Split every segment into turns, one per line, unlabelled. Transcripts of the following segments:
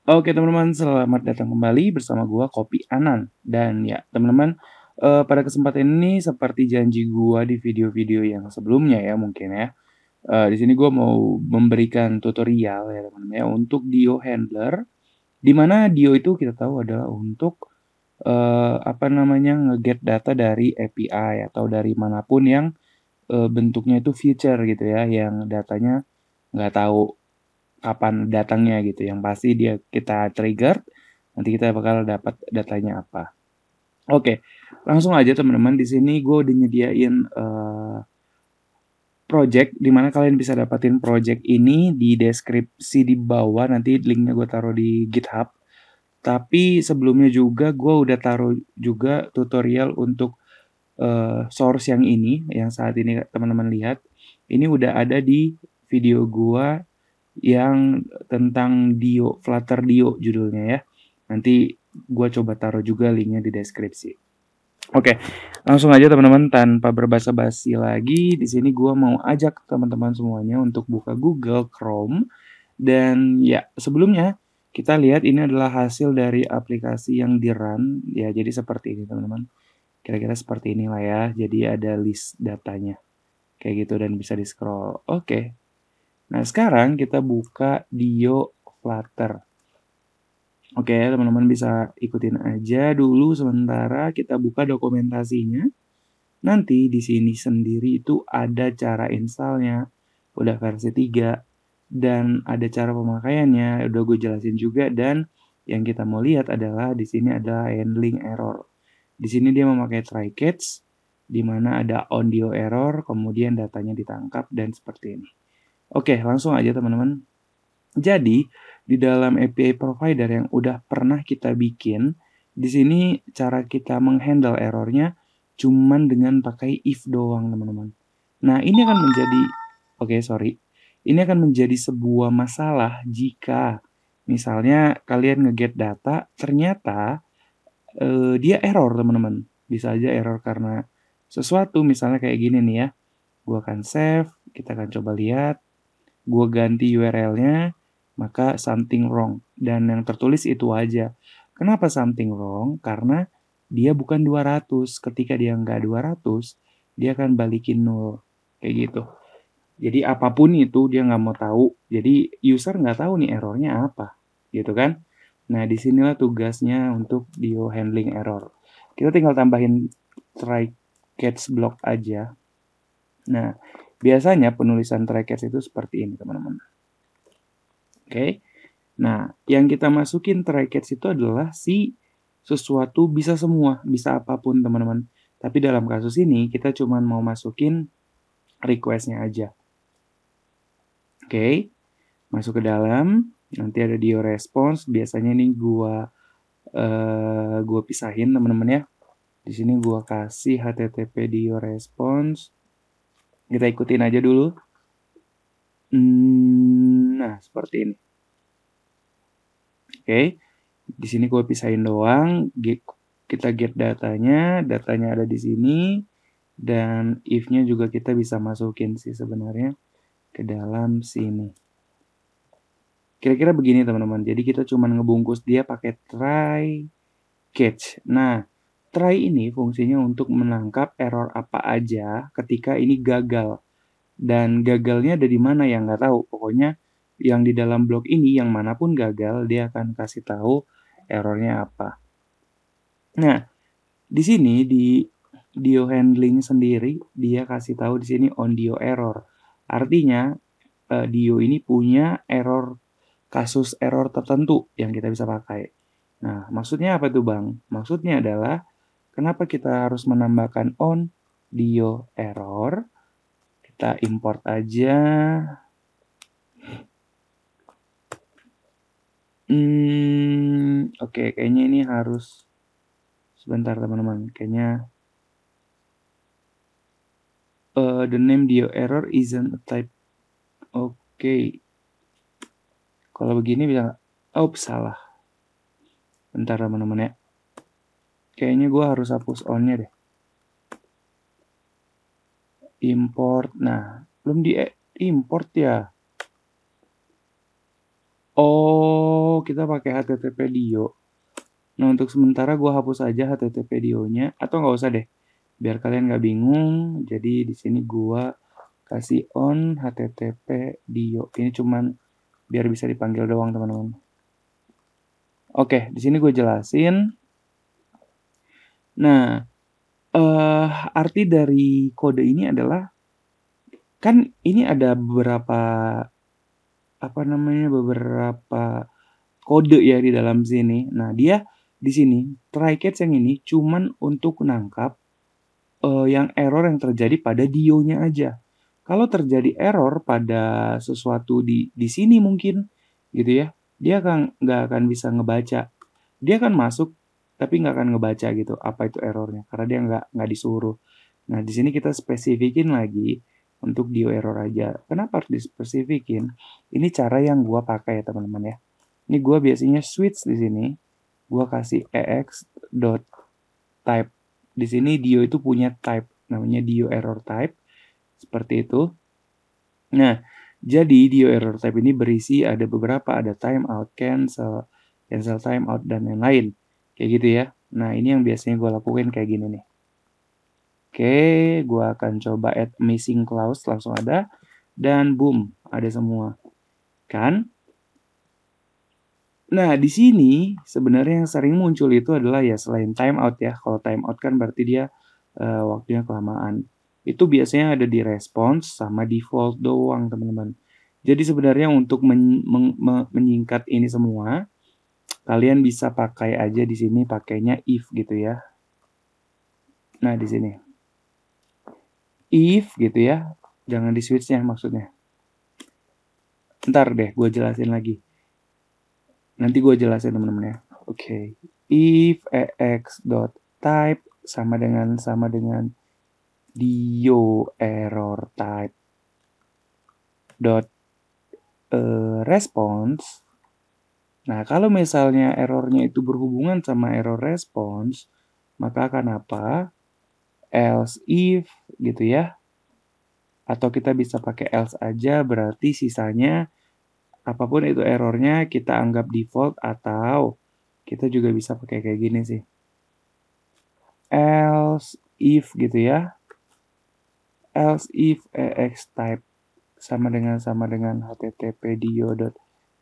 Oke teman-teman, selamat datang kembali bersama gua Kopi Anan. Dan ya teman-teman, pada kesempatan ini seperti janji gua di video-video yang sebelumnya ya mungkin ya, di sini gua mau memberikan tutorial ya teman-teman ya untuk Dio Handler, di mana Dio itu kita tahu adalah untuk, apa namanya, nge-get data dari API atau dari manapun yang, bentuknya itu feature gitu ya, yang datanya nggak tahu kapan datangnya gitu, yang pasti kita trigger, nanti kita bakal dapat datanya apa. Oke, langsung aja teman-teman, di sini gue udah nyediain, project, di mana kalian bisa dapatin project ini di deskripsi di bawah, nanti linknya gue taruh di GitHub. Tapi sebelumnya juga gue udah taruh juga tutorial untuk, source yang ini, yang saat ini teman-teman lihat, ini udah ada di video gue yang tentang Dio, Flutter Dio judulnya ya. Nanti gue coba taruh juga linknya di deskripsi. Oke, langsung aja teman-teman tanpa berbasa-basi lagi. Di sini gue mau ajak teman-teman semuanya untuk buka Google Chrome. Dan ya sebelumnya kita lihat ini adalah hasil dari aplikasi yang di-run. Ya jadi seperti ini teman-teman. Kira-kira seperti inilah ya. Jadi ada list datanya. Kayak gitu dan bisa di-scroll. Oke. Nah, sekarang kita buka Dio Flutter. Oke, teman-teman bisa ikutin aja dulu sementara kita buka dokumentasinya. Nanti di sini sendiri itu ada cara installnya, udah versi 3, dan ada cara pemakaiannya, udah gue jelasin juga, dan yang kita mau lihat adalah di sini ada handling error. Di sini dia memakai try catch, di mana ada on Dio error, kemudian datanya ditangkap, dan seperti ini. Oke, langsung aja teman-teman. Jadi, di dalam API provider yang udah pernah kita bikin, di sini cara kita menghandle errornya cuman dengan pakai if doang, teman-teman. Nah, ini akan menjadi, oke, sorry. Ini akan menjadi sebuah masalah jika misalnya kalian nge-get data, ternyata dia error, teman-teman. Bisa aja error karena sesuatu, misalnya kayak gini nih ya. Gua akan save, kita akan coba lihat. Gua ganti URL-nya, maka something wrong. Dan yang tertulis itu aja. Kenapa something wrong? Karena dia bukan 200. Ketika dia nggak 200, dia akan balikin 0. Kayak gitu. Jadi apapun itu dia nggak mau tahu. Jadi user nggak tahu nih errornya apa. Gitu kan. Nah disinilah tugasnya untuk Dio handling error. Kita tinggal tambahin try catch block aja. Nah biasanya penulisan try catch itu seperti ini teman-teman. Oke. Nah, yang kita masukin try catch itu adalah si sesuatu bisa semua, bisa apapun teman-teman. Tapi dalam kasus ini kita cuma mau masukin request-nya aja. Oke. Masuk ke dalam, nanti ada Dio response. Biasanya ini gua pisahin teman-teman ya. Di sini gua kasih HTTP Dio response. Kita ikutin aja dulu. Nah, seperti ini. Oke, di sini gue pisahin doang. Kita get datanya ada di sini, dan if-nya juga kita bisa masukin sih sebenarnya ke dalam sini. Kira-kira begini teman-teman. Jadi kita cuma ngebungkus dia pakai try catch. Nah, try ini fungsinya untuk menangkap error apa aja ketika ini gagal. Dan gagalnya ada di mana yang nggak tahu. Pokoknya yang di dalam blok ini yang manapun gagal dia akan kasih tahu errornya apa. Nah, di sini di Dio handling sendiri dia kasih tahu di sini on Dio error. Artinya Dio ini punya kasus error tertentu yang kita bisa pakai. Nah, maksudnya apa tuh Bang? Maksudnya adalah kenapa kita harus menambahkan on Dio error? Kita import aja. Oke, kayaknya ini harus sebentar teman-teman. Kayaknya the name Dio error isn't a type. Oke. Kalau begini bisa nggak? Oh, salah. Bentar teman-teman ya. Kayaknya gue harus hapus on-nya deh. Import. Nah, belum di import ya. Oh, kita pakai HTTP Dio. Nah, untuk sementara gue hapus aja HTTP Dio-nya, atau nggak usah deh, biar kalian nggak bingung. Jadi di sini gue kasih on HTTP Dio. Ini cuman biar bisa dipanggil doang, teman-teman. Oke, di sini gue jelasin. Nah, arti dari kode ini adalah, kan ini ada beberapa kode ya di dalam sini. Nah, dia di sini try catch yang ini cuman untuk nangkap yang error yang terjadi pada Dio-nya aja. Kalau terjadi error pada sesuatu di sini mungkin gitu ya, dia nggak akan bisa ngebaca. Dia akan masuk tapi nggak akan ngebaca gitu apa itu errornya karena dia nggak disuruh. Nah, di sini kita spesifikin lagi untuk Dio error aja. Kenapa harus dispesifikin? Ini cara yang gua pakai ya teman-teman ya. Ini gua biasanya switch di sini. Gua kasih ex.type. Di sini Dio itu punya type namanya Dio error type seperti itu. Nah, jadi Dio error type ini berisi ada beberapa, ada timeout, cancel timeout dan lain-lain. Kayak gitu ya. Nah, ini yang biasanya gue lakuin kayak gini nih. Oke, gue akan coba add missing clause, langsung ada. Dan boom, ada semua. Kan? Nah, di sini sebenarnya yang sering muncul itu adalah ya selain timeout ya. Kalau timeout kan berarti dia waktunya kelamaan. Itu biasanya ada di response sama default doang, teman-teman. Jadi sebenarnya untuk menyingkat ini semua, kalian bisa pakai aja di sini pakainya if gitu ya. Nah, di sini. If gitu ya. Jangan di switch-nya maksudnya. Ntar deh gue jelasin lagi. Nanti gue jelasin teman-teman ya. Oke. If ex.type sama dengan Dio error type dot response. Nah, kalau misalnya errornya itu berhubungan sama error response, maka akan apa? Else if gitu ya. Atau kita bisa pakai else aja, berarti sisanya apapun itu errornya kita anggap default, atau kita juga bisa pakai kayak gini sih. Else if gitu ya. Else if ex type sama dengan http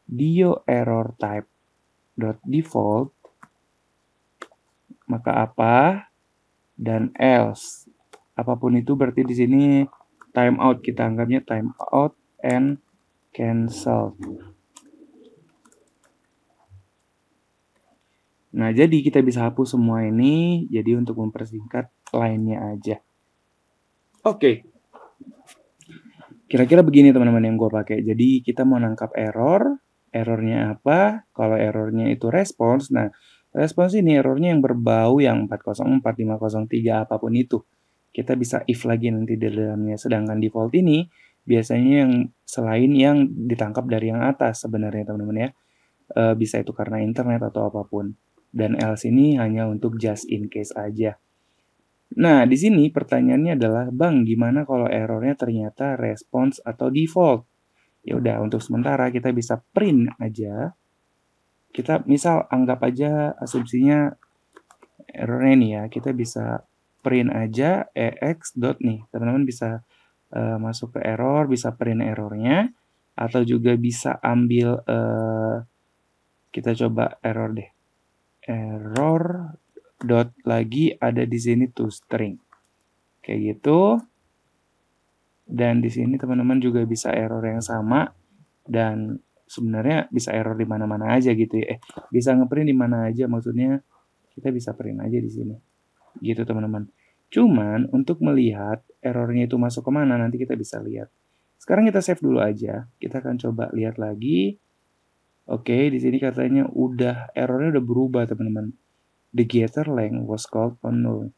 dio error type default, maka apa? Dan else. Apapun itu berarti di sini timeout, kita anggapnya timeout and cancel. Nah, jadi kita bisa hapus semua ini, jadi untuk mempersingkat line-nya aja. Oke. Kira-kira begini teman-teman yang gue pakai. Jadi kita mau nangkap errornya apa? Kalau errornya itu response, nah response ini errornya yang berbau yang 404, 503, apapun itu. Kita bisa if lagi nanti di dalamnya. Sedangkan default ini biasanya yang selain yang ditangkap dari yang atas sebenarnya teman-teman ya. Bisa itu karena internet atau apapun. Dan else ini hanya untuk just in case aja. Nah, di sini pertanyaannya adalah, Bang, gimana kalau errornya ternyata response atau default? Ya udah, untuk sementara kita bisa print aja. Kita misal anggap aja asumsinya errornya nih ya, kita bisa print aja ex dot nih. Teman-teman bisa masuk ke error, bisa print errornya, atau juga bisa ambil kita coba error deh. Error dot lagi ada di sini to string. Kayak gitu. Dan di sini teman-teman juga bisa error yang sama, dan sebenarnya bisa error di mana-mana aja gitu ya. Bisa ngeprint di mana aja, maksudnya kita bisa print aja di sini. Gitu teman-teman. Cuman untuk melihat errornya itu masuk kemana nanti kita bisa lihat. Sekarang kita save dulu aja. Kita akan coba lihat lagi. Oke, di sini katanya errornya udah berubah teman-teman. The getter length was called on null.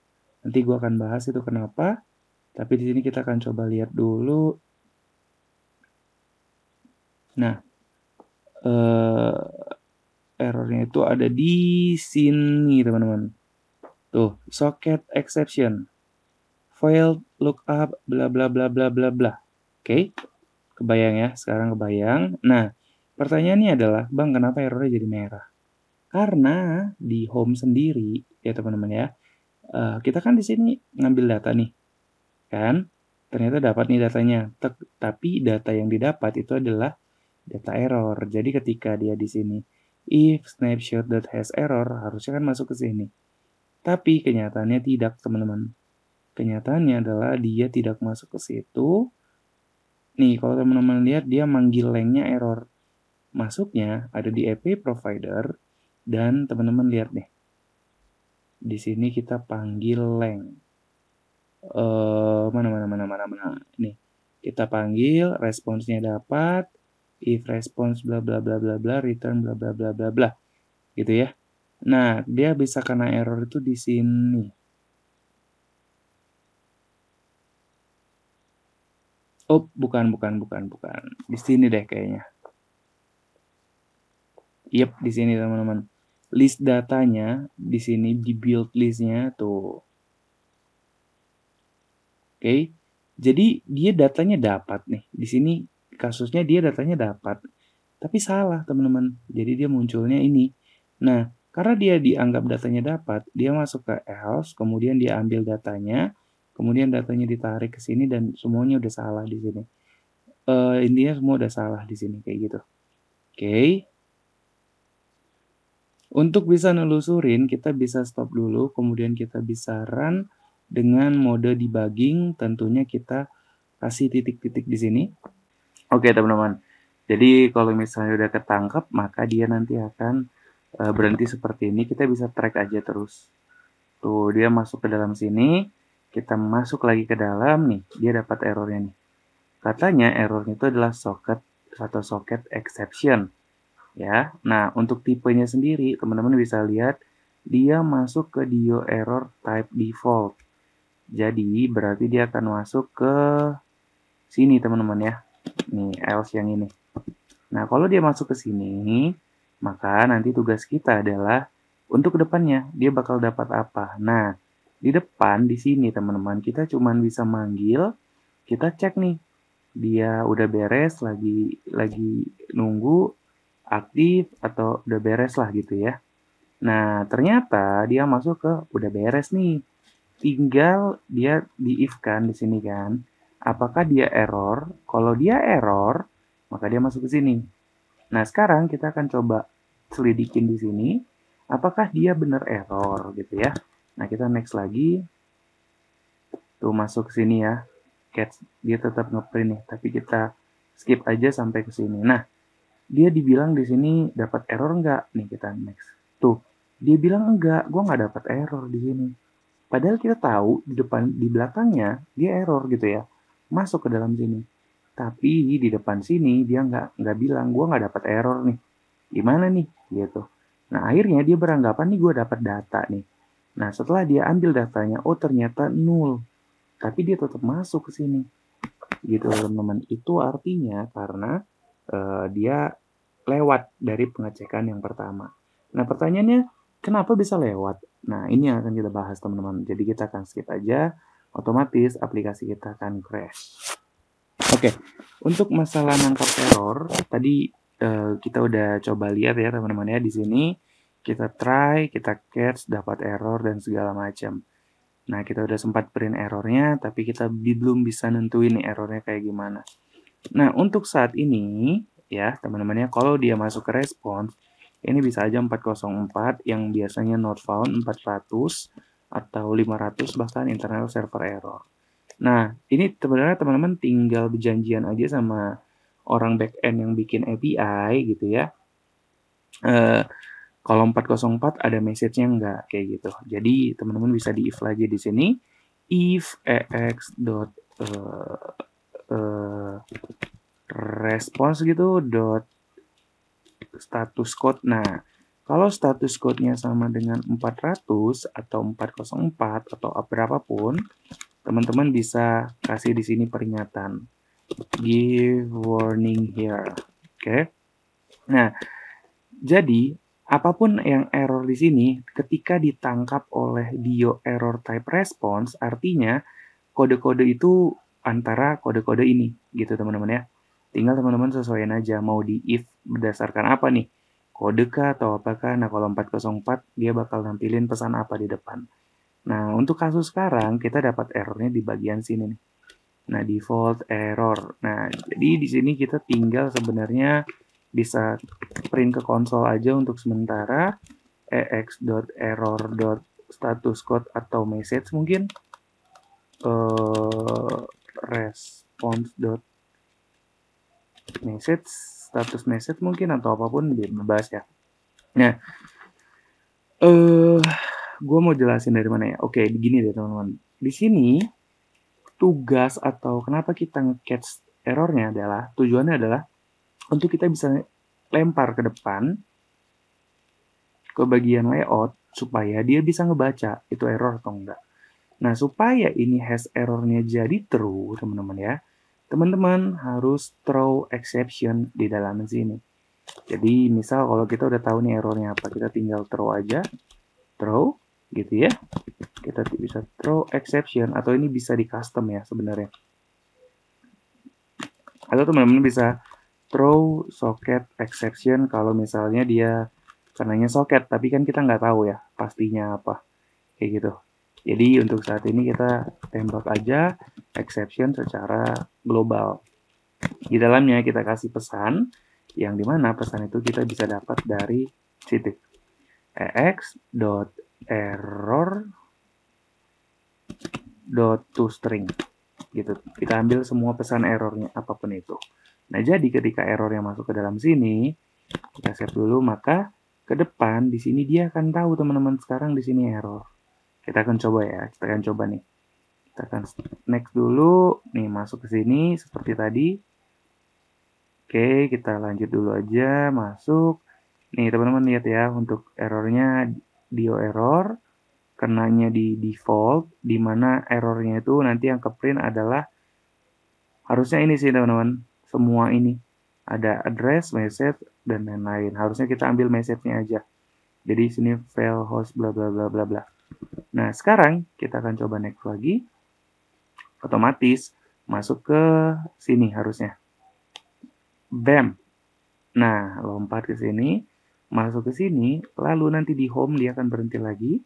Nanti gue akan bahas itu kenapa. Tapi di sini kita akan coba lihat dulu. Nah, errornya itu ada di sini teman-teman. Tuh, socket exception, failed lookup, bla bla bla bla bla bla. Oke, kebayang ya? Sekarang kebayang. Nah, Pertanyaannya adalah, Bang, kenapa errornya jadi merah? Karena di home sendiri, ya teman-teman ya, kita kan di sini ngambil data nih, kan? Ternyata dapat nih datanya, tapi data yang didapat itu adalah data error. Jadi ketika dia di sini, if snapshot.has error, harusnya kan masuk ke sini. Tapi kenyataannya tidak, teman-teman. Kenyataannya adalah dia tidak masuk ke situ. Nih, kalau teman-teman lihat, dia manggil langnya error. Masuknya ada di API provider, dan teman-teman lihat nih. Di sini kita panggil lang. Mana. Nih, kita panggil, responsnya dapat, if response bla bla bla bla bla, return bla bla bla bla bla. Gitu ya. Nah, dia bisa kena error itu di sini. Oh, bukan. Di sini deh kayaknya. Yep, di sini teman-teman. List datanya di sini di build listnya tuh. Oke. Jadi dia datanya dapat nih. Di sini kasusnya dia datanya dapat. Tapi salah, teman-teman. Jadi dia munculnya ini. Nah, karena dia dianggap datanya dapat, dia masuk ke else, kemudian dia ambil datanya, kemudian datanya ditarik ke sini dan semuanya udah salah di sini. Intinya semua udah salah di sini kayak gitu. Oke. Untuk bisa nelusurin, kita bisa stop dulu, kemudian kita bisa run dengan mode debugging. Tentunya kita kasih titik-titik di sini. Oke, teman-teman. Jadi kalau misalnya udah ketangkep, maka dia nanti akan berhenti seperti ini. Kita bisa track aja terus. Tuh, dia masuk ke dalam sini. Kita masuk lagi ke dalam nih. Dia dapat errornya nih. Katanya errornya itu adalah socket atau socket exception. Ya, nah untuk tipenya sendiri teman-teman bisa lihat dia masuk ke dio error type default. Jadi berarti dia akan masuk ke sini teman-teman ya. Nih else yang ini. Nah kalau dia masuk ke sini, maka nanti tugas kita adalah untuk kedepannya dia bakal dapat apa. Nah di depan di sini teman-teman kita cuma bisa manggil, kita cek nih dia udah beres lagi nunggu aktif atau udah beres lah gitu ya. Nah, ternyata dia masuk ke udah beres nih. Tinggal dia di if kan di sini kan. Apakah dia error? Kalau dia error, maka dia masuk ke sini. Nah, sekarang kita akan coba selidikin di sini. Apakah dia benar error gitu ya. Nah, kita next lagi. Tuh masuk ke sini ya. Catch, dia tetap ngeprint nih, tapi kita skip aja sampai ke sini. Nah, dia dibilang di sini dapat error nggak? Nih kita next. Tuh, dia bilang enggak, gue nggak dapat error di sini. Padahal kita tahu di belakangnya dia error gitu ya, masuk ke dalam sini. Tapi di depan sini dia nggak bilang gue nggak dapat error nih. Gimana nih? Gitu. Nah akhirnya dia beranggapan nih gue dapat data nih. Nah setelah dia ambil datanya, oh ternyata null. Tapi dia tetap masuk ke sini. Gitu teman-teman. Itu artinya karena dia lewat dari pengecekan yang pertama. Nah, pertanyaannya, kenapa bisa lewat? Nah, ini yang akan kita bahas, teman-teman. Jadi, kita akan skip aja. Otomatis, aplikasi kita akan crash. Oke, untuk masalah nangkap error, tadi kita udah coba lihat ya, teman-teman ya. Di sini, kita try, kita catch, dapat error, dan segala macam. Nah, kita udah sempat print errornya, tapi kita belum bisa nentuin nih errornya kayak gimana. Nah, untuk saat ini, ya teman-teman ya, kalau dia masuk ke respons, ini bisa aja 404 yang biasanya not found 400 atau 500 bahkan internal server error. Nah, ini sebenarnya teman-teman tinggal berjanjian aja sama orang backend yang bikin API gitu ya. Kalau 404 ada message-nya enggak kayak gitu. Jadi teman-teman bisa di if lagi di sini if response gitu dot status code. Nah, kalau status code-nya sama dengan 400 atau 404 atau berapapun, teman-teman bisa kasih di sini peringatan. Give warning here. Oke. Nah, jadi apapun yang error di sini ketika ditangkap oleh dio error type response, artinya kode-kode itu antara kode-kode ini gitu teman-teman ya. Tinggal teman-teman sesuaiin aja mau di if berdasarkan apa nih? Kode kah atau apakah? Nah, kalau 404 dia bakal nampilin pesan apa di depan. Nah, untuk kasus sekarang kita dapat errornya di bagian sini nih. Nah, default error. Nah, jadi di sini kita tinggal sebenarnya bisa print ke konsol aja untuk sementara ex.error.statuscode atau message mungkin response.message status message mungkin atau apapun bebas ya. Nah, gue mau jelasin dari mana ya? Oke, begini deh teman-teman. Di sini tugas atau kenapa kita nge-catch errornya adalah tujuannya adalah untuk kita bisa lempar ke depan ke bagian layout supaya dia bisa ngebaca itu error atau enggak. Nah, supaya ini hash errornya jadi true, teman-teman ya, teman-teman harus throw exception di dalam sini. Jadi, misal kalau kita udah tahu nih errornya apa, kita tinggal throw aja, throw, gitu ya. Kita bisa throw exception, atau ini bisa di custom ya sebenarnya. Atau teman-teman bisa throw socket exception kalau misalnya dia karenanya socket, tapi kan kita nggak tahu ya pastinya apa, kayak gitu. Jadi untuk saat ini kita tembak aja exception secara global. Di dalamnya kita kasih pesan, yang dimana pesan itu kita bisa dapat dari situ. ex.error.toString gitu. Kita ambil semua pesan errornya apapun itu. Nah, jadi ketika errornya masuk ke dalam sini, kita save dulu, maka ke depan di sini dia akan tahu teman-teman sekarang di sini error. Kita akan coba ya, kita akan coba nih. Kita akan next dulu, nih masuk ke sini seperti tadi. Oke, kita lanjut dulu aja, masuk. Nih teman-teman lihat ya, untuk errornya dio error, kenanya di default, di mana errornya itu nanti yang ke print adalah harusnya ini sih teman-teman, semua ini. Ada address, message, dan lain-lain. Harusnya kita ambil message-nya aja. Jadi sini file host bla bla bla bla bla. Nah, sekarang kita akan coba next lagi. Otomatis masuk ke sini harusnya. Bam. Nah, lompat ke sini, masuk ke sini, lalu nanti di home dia akan berhenti lagi.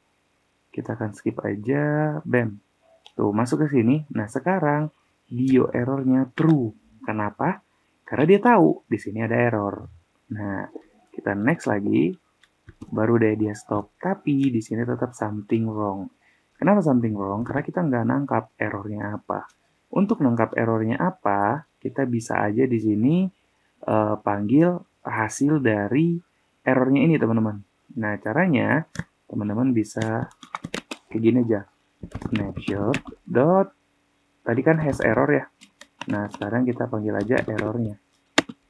Kita akan skip aja, bam. Tuh, masuk ke sini. Nah, sekarang dio errornya true. Kenapa? Karena dia tahu di sini ada error. Nah, kita next lagi. Baru deh dia stop. Tapi di sini tetap something wrong. Kenapa something wrong? Karena kita nggak nangkap errornya apa. Untuk nangkap errornya apa, kita bisa aja di sini panggil hasil dari errornya ini, teman-teman. Nah, caranya teman-teman bisa kayak gini aja. Snapshot dot tadi kan hash error ya. Nah, sekarang kita panggil aja errornya.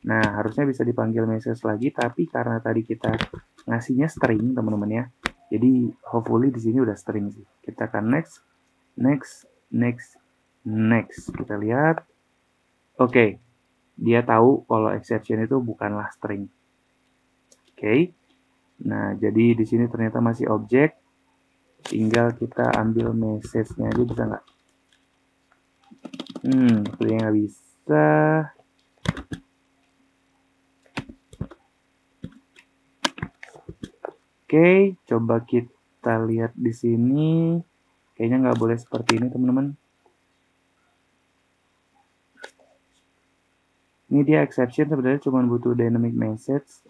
Nah, harusnya bisa dipanggil message lagi, tapi karena tadi kita ngasihnya string, teman-teman ya. Jadi, hopefully di sini udah string sih. Kita akan next, next, next, next. Kita lihat. Oke, dia tahu kalau exception itu bukanlah string. Oke. Nah, jadi di sini ternyata masih objek. Tinggal kita ambil message-nya aja, bisa nggak? Sepertinya nggak bisa. Oke, coba kita lihat di sini. Kayaknya nggak boleh seperti ini, teman-teman. Ini dia exception, sebenarnya cuma butuh dynamic message.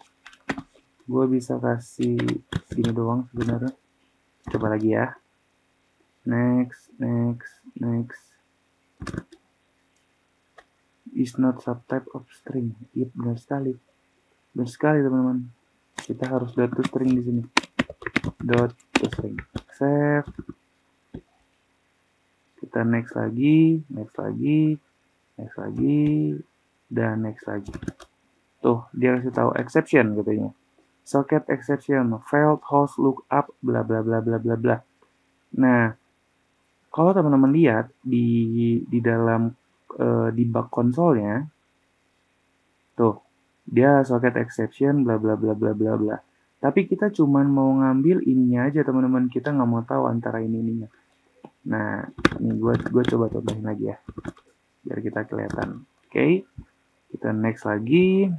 Gue bisa kasih sini doang sebenarnya. Coba lagi ya. Next, next, next. Is not subtype of string. Iya, benar sekali. Benar sekali, teman-teman. Kita harus dot to string di sini. Dot to string. Save. Kita next lagi, next lagi, next lagi, dan next lagi. Tuh, dia kasih tahu exception katanya. Socket exception, failed host lookup, bla bla bla bla bla bla. Nah, kalau teman-teman lihat di dalam debug konsolnya, tuh, dia socket exception, bla bla bla bla bla bla. Tapi kita cuma mau ngambil ininya aja, teman-teman. Kita nggak mau tahu antara ininya. Nah, ini gue coba-cobain lagi ya, biar kita kelihatan. Oke, kita next lagi.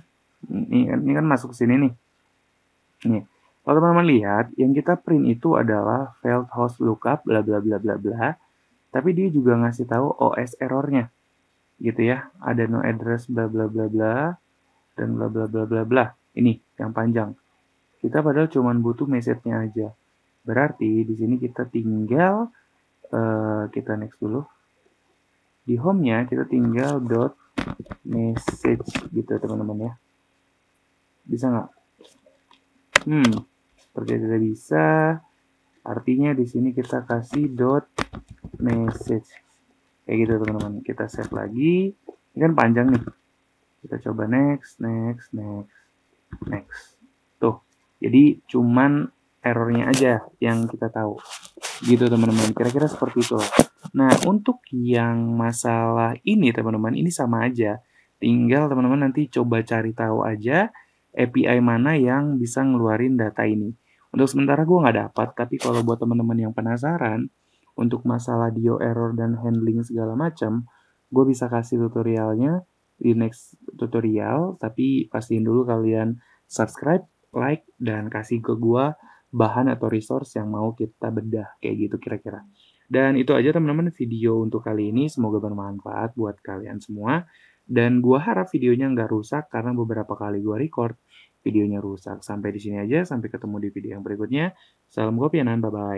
Ini kan masuk sini nih. Nih, kalau teman-teman lihat, yang kita print itu adalah failed host lookup bla bla bla bla bla. Tapi dia juga ngasih tahu OS errornya, gitu ya. Ada no address bla bla bla bla dan bla bla bla bla bla. Ini yang panjang. Kita padahal cuma butuh message-nya aja. Berarti di sini kita tinggal kita next dulu. Di home-nya kita tinggal dot message gitu teman-teman ya. Bisa nggak? Seperti tidak bisa. Artinya di sini kita kasih dot message. Kayak gitu teman-teman. Kita save lagi. Ini kan panjang nih. Kita coba next, next, next, next. Tuh. Jadi cuman errornya aja yang kita tahu. Gitu teman-teman. Kira-kira seperti itu. Nah, untuk yang masalah ini teman-teman, ini sama aja. Tinggal teman-teman nanti coba cari tahu aja API mana yang bisa ngeluarin data ini. Untuk sementara gue nggak dapat, tapi kalau buat teman-teman yang penasaran, untuk masalah DIO error dan handling segala macam, gue bisa kasih tutorialnya di next tutorial, tapi pastiin dulu kalian subscribe, like, dan kasih ke gue bahan atau resource yang mau kita bedah, kayak gitu kira-kira. Dan itu aja teman-teman video untuk kali ini, semoga bermanfaat buat kalian semua. Dan gua harap videonya nggak rusak karena beberapa kali gua record videonya rusak. Sampai di sini aja, sampai ketemu di video yang berikutnya. Salam kopianan, bye-bye.